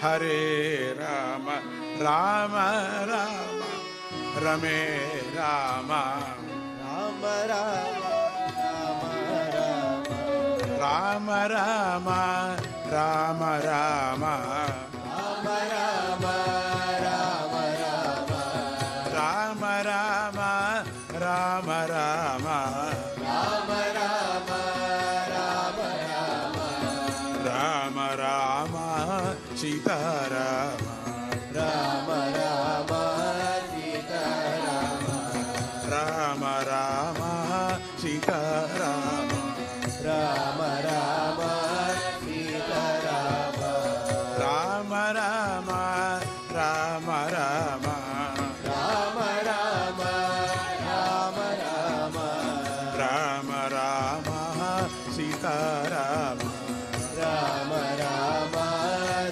హరే రామ రామ రామ రమే రామ రామ రామ రామ రామ రామ రామ రామ రామ రామ రామ రామ రామ రామ రామ రామ రామ రామ సీతారామ రామ రామ సీతారామ రామ రామ సీతారామ రామ రామ సీతారామ రామ రామ రామ రామ రామ రామ రామ రామ రామ రామ సీతారామ రామ రామ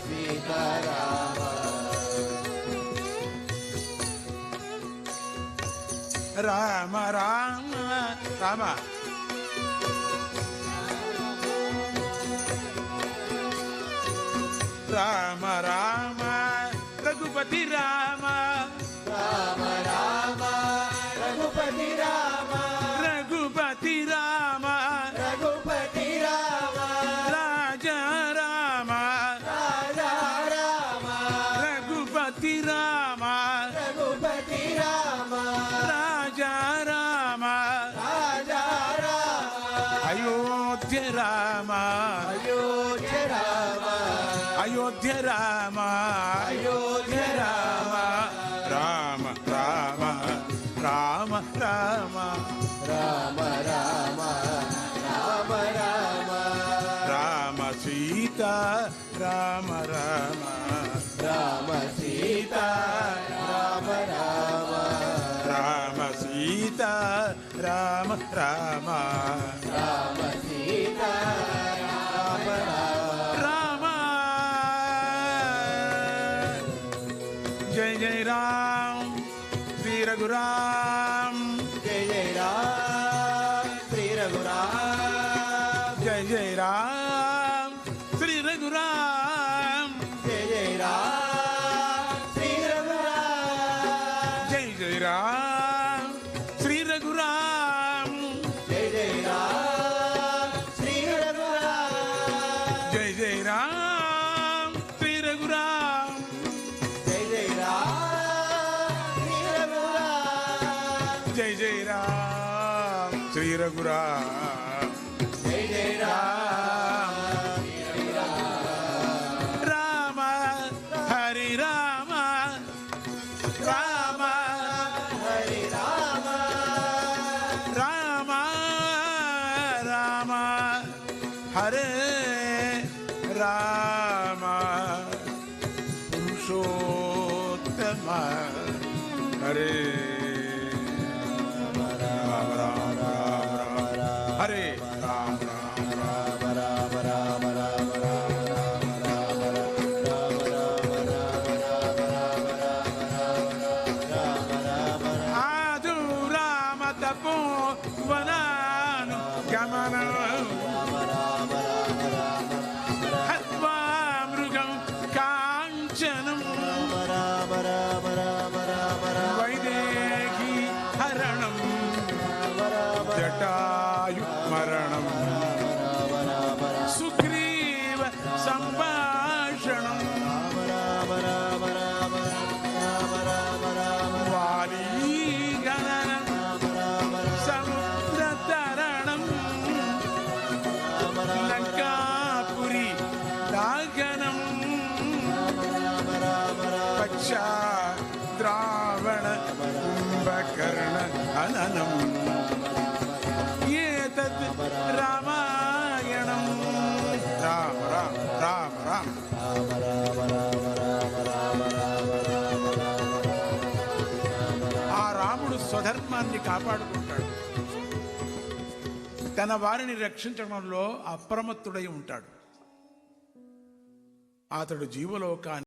సీతారామ రామ రామ రామ రామ రామ రఘుపతి రామ రామ రామ రఘుపతి రామ రఘుపతి రామ రఘుపతి రామ రాజా రామ రాజా రామ రఘుపతి రామ రఘుపతి రామ రాజా రామ రాజా రామ అయోధ్య రామ అయోధ్య రామ అయోధ్య రామ అయోధ్య రామ రామ రామ రామ రామ రామ రామ రామ రామ రామ సీత రామ రామ రామ సీత రామ రామ రామ సీత రామ రామ రామ సీత రామ రామ రామ జయ జయ రామ శ్రీ రఘురామ జయ జయ రామ శ్రీ రఘురామ జయ జయ రామ శ్రీ రఘురామ జయ జయ రామ శ్రీ రఘురామ జయ జయ రామ శ్రీ రఘురామ జయ జయ రామ శ్రీ రఘురామ జయ జయ రామ శ్రీ రఘురామ జయ జయ రామ శ్రీ రఘురామ జయ జయ రామ శ్రీ రఘురామ జయ జయ రామ రామ హరి రామ రామ హరి రామ రామ రామ హరే రామ పురుషోత్తమ హరే రామ రామ రామ రామ హరే రామ రామ రామ రామ రామ రామ రామ రామ ఆదు రామ తపో వనాను గమనం హత్వా మృగం కాంచనం వైదేహి హరణం జటాయు మరణం సుగ్రీవ సంభాషణం వాలీ గణనం సముద్ర తరణం లంకాపురి దాగనం పచ్చా ద్రావణ కుంభకర్ణ హననం ఏతత్ రామాయణం రామ రామ రామ రామ ఆ రాముడు స్వధర్మాన్ని కాపాడుకుంటాడు. తన వారిని రక్షించడంలో అప్రమత్తుడై ఉంటాడు. అతడు జీవలోకాన్ని